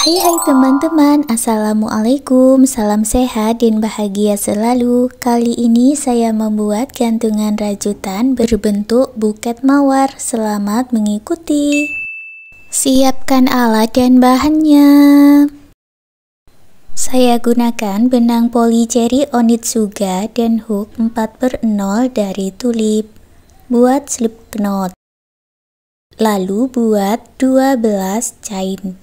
Hai teman-teman, Assalamualaikum, salam sehat dan bahagia selalu. Kali ini saya membuat gantungan rajutan berbentuk buket mawar. Selamat mengikuti. Siapkan alat dan bahannya. Saya gunakan benang polycherry Onitsuga dan hook 4/0 dari Tulip. Buat slip knot. Lalu buat 12 chain.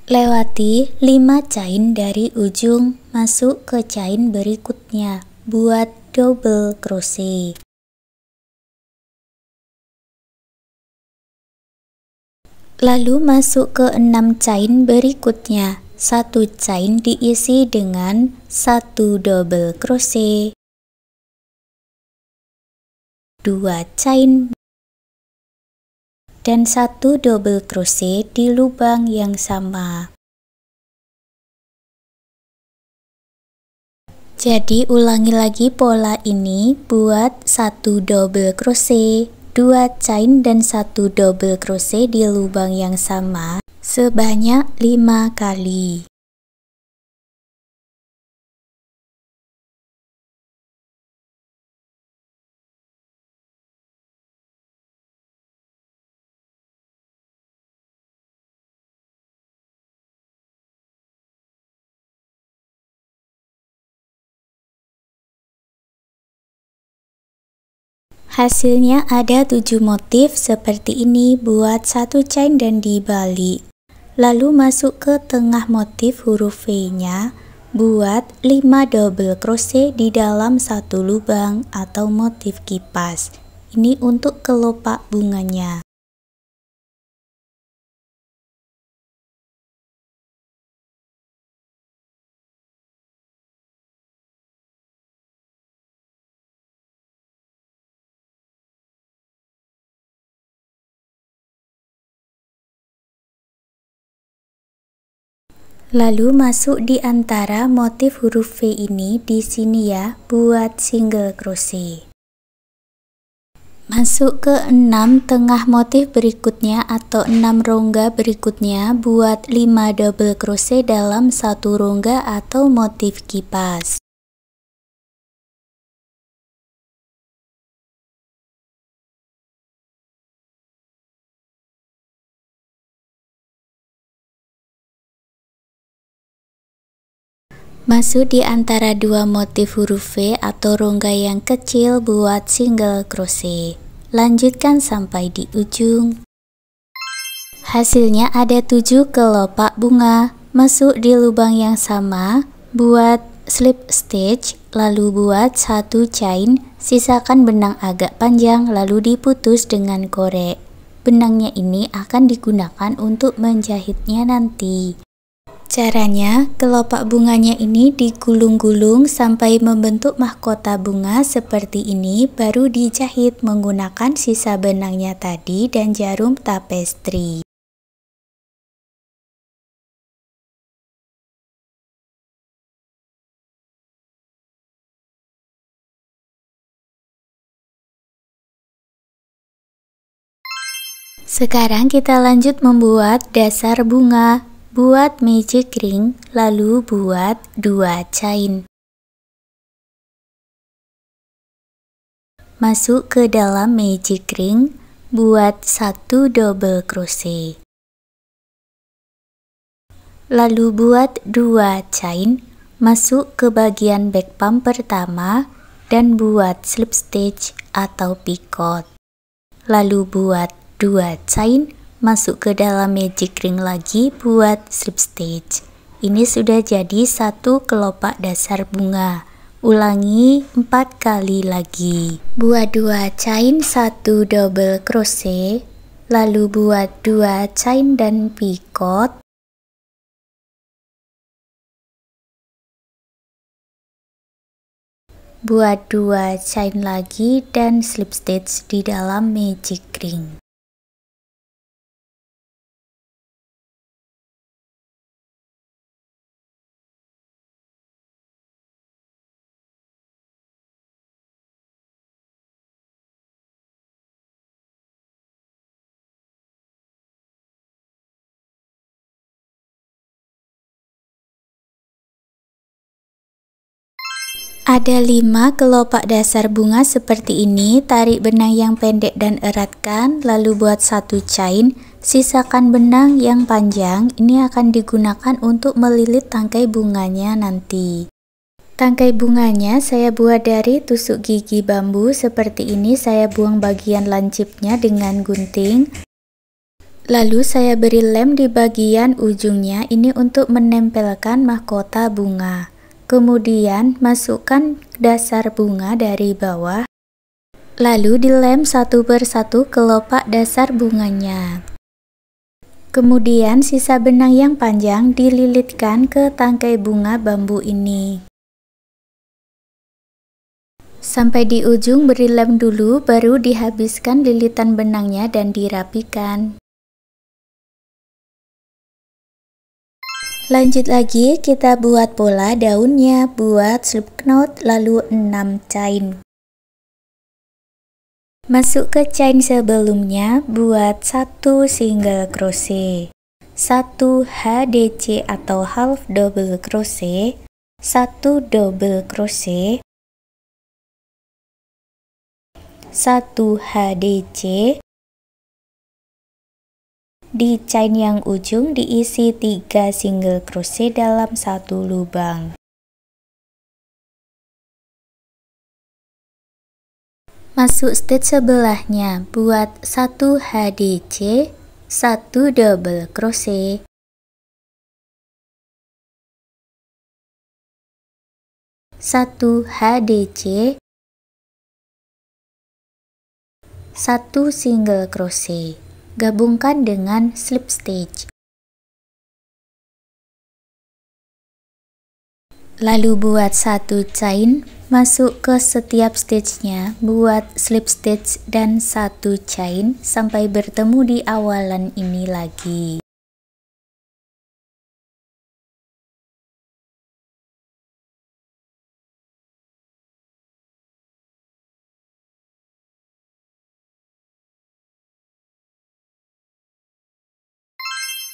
Lewati 5 chain dari ujung masuk ke chain berikutnya. Buat double crochet. Lalu masuk ke 6 chain berikutnya. 1 chain diisi dengan 1 double crochet, 2 chain, dan 1 double crochet di lubang yang sama. Jadi ulangi lagi pola ini, buat 1 double crochet, 2 chain dan 1 double crochet di lubang yang sama sebanyak 5 kali. Hasilnya ada 7 motif seperti ini. Buat 1 chain dan dibalik. Lalu masuk ke tengah motif huruf V-nya. Buat 5 double crochet di dalam satu lubang atau motif kipas. Ini untuk kelopak bunganya. Lalu masuk di antara motif huruf V ini di sini ya, buat single crochet. Masuk ke 6 tengah motif berikutnya atau 6 rongga berikutnya, buat 5 double crochet dalam satu rongga atau motif kipas. Masuk di antara dua motif huruf V atau rongga yang kecil, buat single crochet. Lanjutkan sampai di ujung. Hasilnya ada 7 kelopak bunga. Masuk di lubang yang sama, buat slip stitch, lalu buat 1 chain, sisakan benang agak panjang lalu diputus dengan korek. Benangnya ini akan digunakan untuk menjahitnya nanti. Caranya, kelopak bunganya ini digulung-gulung sampai membentuk mahkota bunga seperti ini, baru dijahit menggunakan sisa benangnya tadi dan jarum tapestri. Sekarang kita lanjut membuat dasar bunga. Buat magic ring, lalu buat 2 chain. Masuk ke dalam magic ring, buat 1 double crochet. Lalu buat 2 chain, masuk ke bagian back pump pertama dan buat slip stitch atau picot. Lalu buat 2 chain, masuk ke dalam magic ring lagi, buat slip stitch. Ini sudah jadi satu kelopak dasar bunga. Ulangi 4 kali lagi. Buat 2 chain, 1 double crochet, lalu buat 2 chain dan picot. Buat 2 chain lagi dan slip stitch di dalam magic ring. Ada 5 kelopak dasar bunga seperti ini. Tarik benang yang pendek dan eratkan, lalu buat 1 chain. Sisakan benang yang panjang, ini akan digunakan untuk melilit tangkai bunganya nanti. Tangkai bunganya saya buat dari tusuk gigi bambu seperti ini. Saya buang bagian lancipnya dengan gunting. Lalu saya beri lem di bagian ujungnya, ini untuk menempelkan mahkota bunga. Kemudian masukkan dasar bunga dari bawah, lalu dilem satu persatu kelopak dasar bunganya. Kemudian sisa benang yang panjang dililitkan ke tangkai bunga bambu ini. Sampai di ujung beri lem dulu, baru dihabiskan lilitan benangnya dan dirapikan. Lanjut lagi, kita buat pola daunnya. Buat slip knot, lalu 6 chain. Masuk ke chain sebelumnya, buat 1 single crochet, 1 HDC atau half double crochet, 1 double crochet, 1 HDC. Di chain yang ujung diisi 3 single crochet dalam 1 lubang. Masuk stitch sebelahnya, buat 1 HDC, 1 double crochet, 1 HDC, 1 single crochet. Gabungkan dengan slip stitch. Lalu buat 1 chain, masuk ke setiap stitchnya, buat slip stitch dan 1 chain sampai bertemu di awalan ini lagi.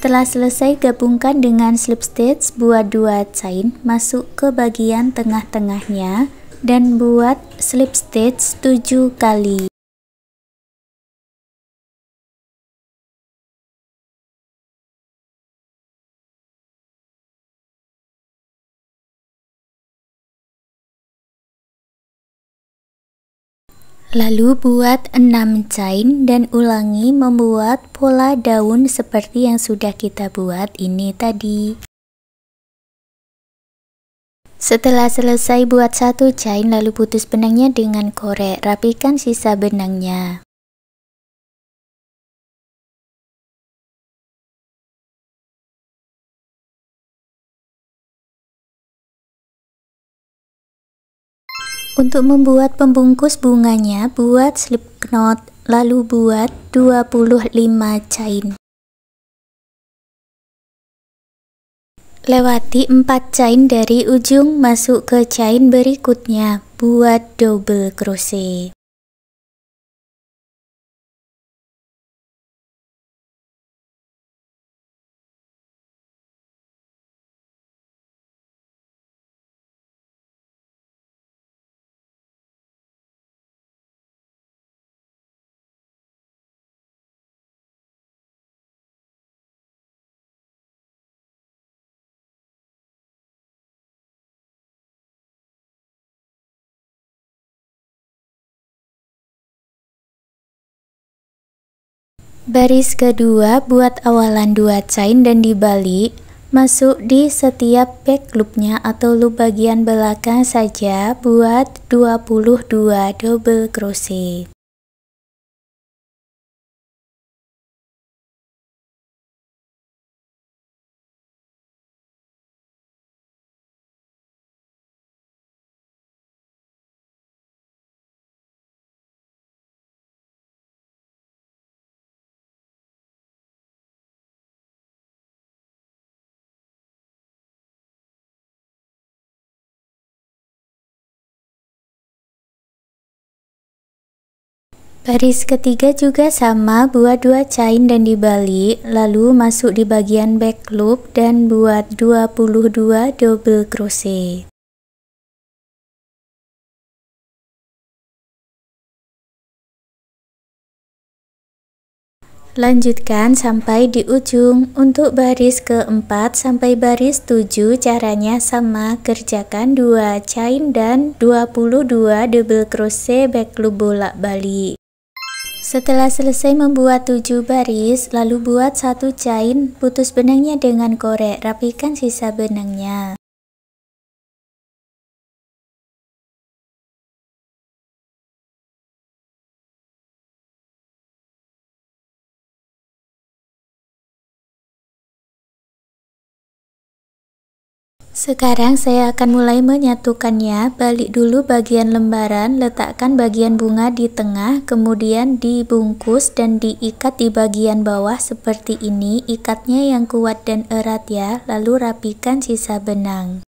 Setelah selesai, gabungkan dengan slip stitch, buat 2 chain, masuk ke bagian tengah-tengahnya dan buat slip stitch 7 kali. Lalu buat 6 chain dan ulangi membuat pola daun seperti yang sudah kita buat ini tadi. Setelah selesai buat 1 chain, lalu putus benangnya dengan korek, rapikan sisa benangnya. Untuk membuat pembungkus bunganya, buat slip knot, lalu buat 25 chain. Lewati 4 chain dari ujung masuk ke chain berikutnya, buat double crochet. Baris kedua buat awalan 2 chain dan dibalik, masuk di setiap back loopnya atau loop bagian belakang saja, buat 22 double crochet. Baris ketiga juga sama, buat 2 chain dan dibalik, lalu masuk di bagian back loop dan buat 22 double crochet. Lanjutkan sampai di ujung. Untuk baris keempat sampai baris 7 caranya sama, kerjakan 2 chain dan 22 double crochet back loop bolak-balik. Setelah selesai membuat 7 baris, lalu buat 1 chain, putus benangnya dengan korek, rapikan sisa benangnya. Sekarang saya akan mulai menyatukannya. Balik dulu bagian lembaran, letakkan bagian bunga di tengah, kemudian dibungkus dan diikat di bagian bawah seperti ini. Ikatnya yang kuat dan erat ya, lalu rapikan sisa benang.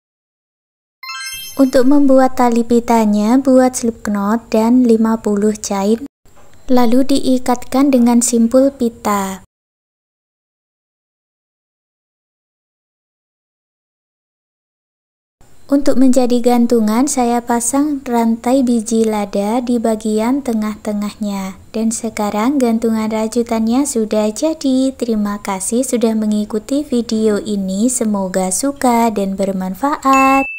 Untuk membuat tali pitanya, buat slip knot dan 50 chain, lalu diikatkan dengan simpul pita. Untuk menjadi gantungan, saya pasang rantai biji lada di bagian tengah-tengahnya. Dan sekarang gantungan rajutannya sudah jadi. Terima kasih sudah mengikuti video ini, semoga suka dan bermanfaat.